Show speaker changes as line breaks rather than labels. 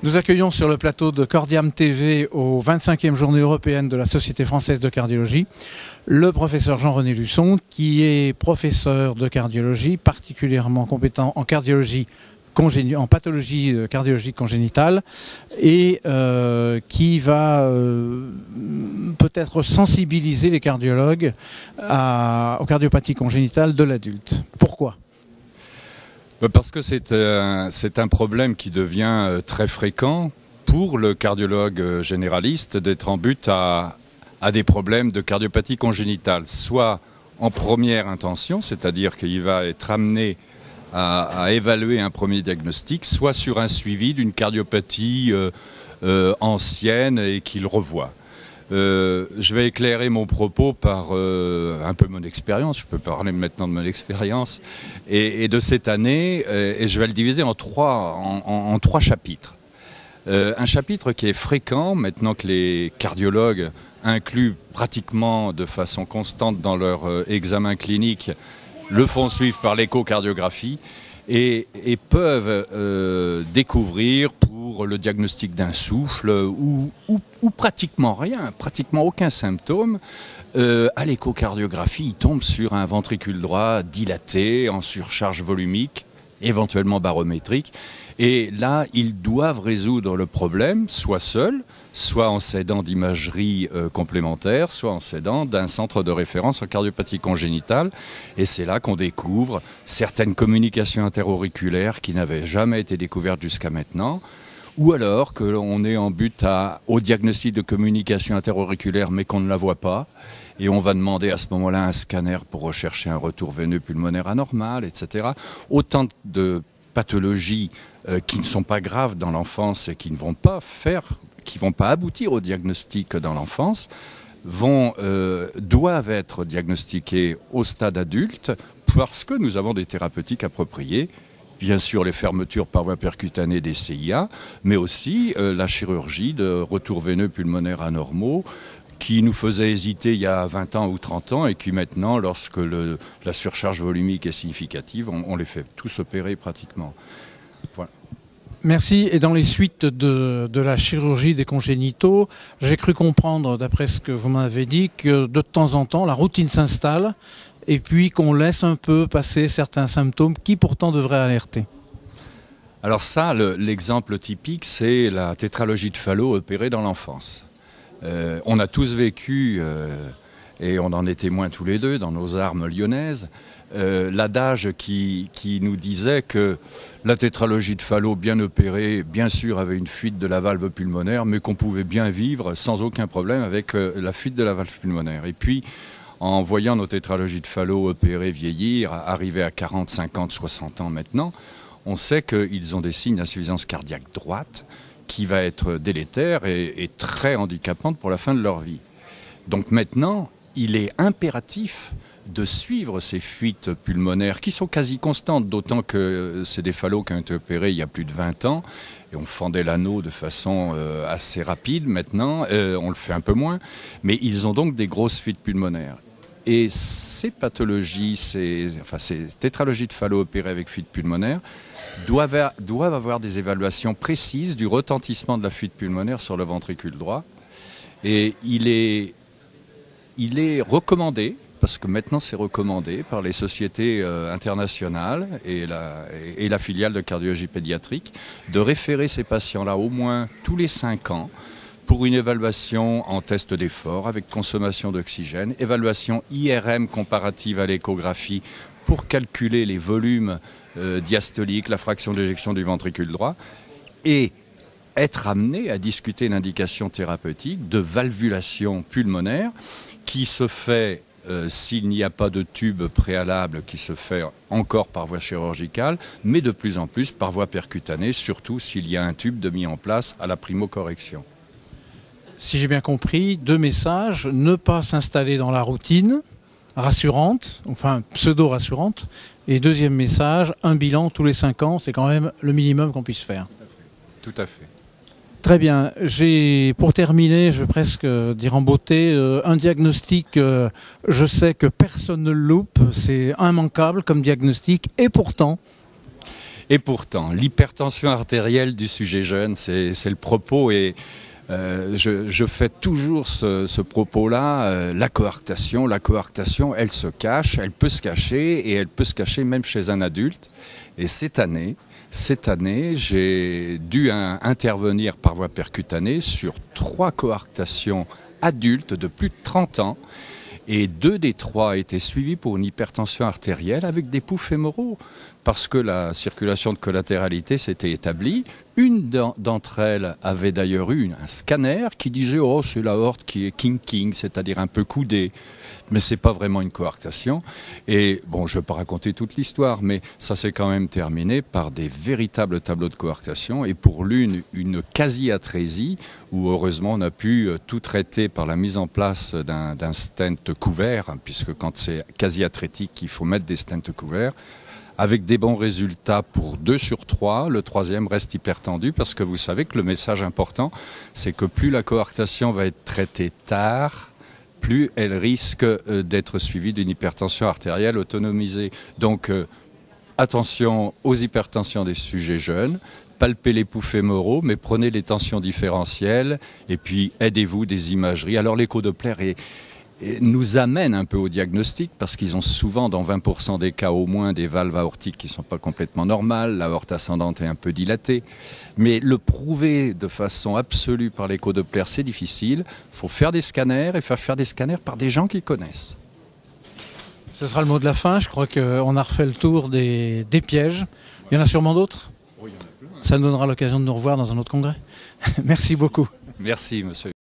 Nous accueillons sur le plateau de Cordiam TV aux 25e journée européenne de la Société française de cardiologie le professeur Jean-René Luçon, qui est professeur de cardiologie, particulièrement compétent en cardiologie en pathologie cardiologique congénitale et qui va peut-être sensibiliser les cardiologues aux cardiopathies congénitales de l'adulte. Pourquoi ?
Parce que c'est un problème qui devient très fréquent pour le cardiologue généraliste d'être en but à des problèmes de cardiopathie congénitale, soit en première intention, c'est-à-dire qu'il va être amené à évaluer un premier diagnostic, soit sur un suivi d'une cardiopathie ancienne et qu'il revoit. Je vais éclairer mon propos par un peu mon expérience. Je peux parler maintenant de mon expérience et de cette année, et je vais le diviser en trois chapitres. Un chapitre qui est fréquent maintenant que les cardiologues incluent pratiquement de façon constante dans leur examen clinique, le font suivre par l'échocardiographie et peuvent découvrir pour le diagnostic d'un souffle ou pratiquement rien, pratiquement aucun symptôme. À l'échocardiographie, ils tombent sur un ventricule droit dilaté, en surcharge volumique, éventuellement barométrique. Et là, ils doivent résoudre le problème, soit seuls, soit en s'aidant d'imagerie complémentaire, soit en s'aidant d'un centre de référence en cardiopathie congénitale. Et c'est là qu'on découvre certaines communications interauriculaires qui n'avaient jamais été découvertes jusqu'à maintenant, ou alors que l'on est en but au diagnostic de communication interauriculaire mais qu'on ne la voit pas. Et on va demander à ce moment-là un scanner pour rechercher un retour veineux pulmonaire anormal, etc. Autant de pathologies qui ne sont pas graves dans l'enfance et qui ne vont pas aboutir au diagnostic dans l'enfance, doivent être diagnostiquées au stade adulte parce que nous avons des thérapeutiques appropriées. Bien sûr, les fermetures par voie percutanée des CIA, mais aussi la chirurgie de retour veineux pulmonaire anormaux qui nous faisait hésiter il y a 20 ans ou 30 ans et qui maintenant, lorsque la surcharge volumique est significative, on les fait tous opérer pratiquement. Voilà.
Merci. Et dans les suites de la chirurgie des congénitaux, j'ai cru comprendre, d'après ce que vous m'avez dit, que de temps en temps, la routine s'installe et puis qu'on laisse un peu passer certains symptômes qui pourtant devraient alerter.
Alors ça, l'exemple typique, c'est la tétralogie de Fallot opérée dans l'enfance. On a tous vécu, et on en est témoins tous les deux dans nos armes lyonnaises, l'adage qui nous disait que la tétralogie de Fallot bien opérée, bien sûr, avait une fuite de la valve pulmonaire, mais qu'on pouvait bien vivre sans aucun problème avec la fuite de la valve pulmonaire. Et puis, en voyant nos tétralogies de Fallot opérées vieillir, arriver à 40, 50, 60 ans maintenant, on sait qu'ils ont des signes d'insuffisance cardiaque droite qui va être délétère et très handicapante pour la fin de leur vie. Donc maintenant, il est impératif de suivre ces fuites pulmonaires qui sont quasi constantes, d'autant que c'est des Fallots qui ont été opérés il y a plus de 20 ans et on fendait l'anneau de façon assez rapide maintenant, on le fait un peu moins, mais ils ont donc des grosses fuites pulmonaires. Et ces pathologies, ces tétralogies de Fallot opérées avec fuite pulmonaire doivent avoir des évaluations précises du retentissement de la fuite pulmonaire sur le ventricule droit. Et il est recommandé, parce que maintenant c'est recommandé par les sociétés internationales et la filiale de cardiologie pédiatrique, de référer ces patients-là au moins tous les 5 ans pour une évaluation en test d'effort avec consommation d'oxygène, évaluation IRM comparative à l'échographie pour calculer les volumes diastoliques, la fraction d'éjection du ventricule droit, et être amené à discuter l'indication thérapeutique de valvulation pulmonaire qui se fait, s'il n'y a pas de tube préalable, qui se fait encore par voie chirurgicale, mais de plus en plus par voie percutanée, surtout s'il y a un tube de mis en place à la primo-correction.
Si j'ai bien compris, 2 messages: ne pas s'installer dans la routine rassurante, enfin pseudo-rassurante, et deuxième message, un bilan tous les 5 ans, c'est quand même le minimum qu'on puisse faire.
Tout à fait.
Très bien. J'ai, pour terminer, je vais presque dire en beauté, un diagnostic, je sais que personne ne le loupe, c'est immanquable comme diagnostic, et pourtant,
l'hypertension artérielle du sujet jeune, c'est le propos et je fais toujours ce propos-là. La coarctation, elle se cache, elle peut se cacher et elle peut se cacher même chez un adulte. Et cette année, j'ai dû intervenir par voie percutanée sur 3 coarctations adultes de plus de 30 ans. Et 2 des 3 étaient suivis pour une hypertension artérielle avec des poux fémoraux, parce que la circulation de collatéralité s'était établie. Une d'entre elles avait d'ailleurs eu un scanner qui disait « Oh, c'est l'aorte qui est king-king », c'est-à-dire un peu coudée. Mais c'est pas vraiment une coarctation. Et bon, je ne vais pas raconter toute l'histoire, mais ça s'est quand même terminé par des véritables tableaux de coarctation. Et pour l'une, une quasi-atrésie, où heureusement on a pu tout traiter par la mise en place d'un stent couvert, puisque quand c'est quasi-atrétique, il faut mettre des stents couverts, avec des bons résultats pour 2 sur 3. Le 3e reste hypertendu, parce que vous savez que le message important, c'est que plus la coarctation va être traitée tard, plus elle risque d'être suivie d'une hypertension artérielle autonomisée. Donc attention aux hypertensions des sujets jeunes, palpez les poux fémoraux, mais prenez les tensions différentielles et puis aidez-vous des imageries. Alors l'écho-Doppler nous amène un peu au diagnostic parce qu'ils ont souvent, dans 20% des cas au moins, des valves aortiques qui ne sont pas complètement normales, l'aorte ascendante est un peu dilatée. Mais le prouver de façon absolue par l'écho-Doppler, c'est difficile. Il faut faire des scanners et faire des scanners par des gens qui connaissent.
ce sera le mot de la fin. Je crois qu'on a refait le tour des pièges. Il y en a sûrement d'autres.
Oui, il y en a plein.
Ça nous donnera l'occasion de nous revoir dans un autre congrès. Merci beaucoup.
Merci, monsieur.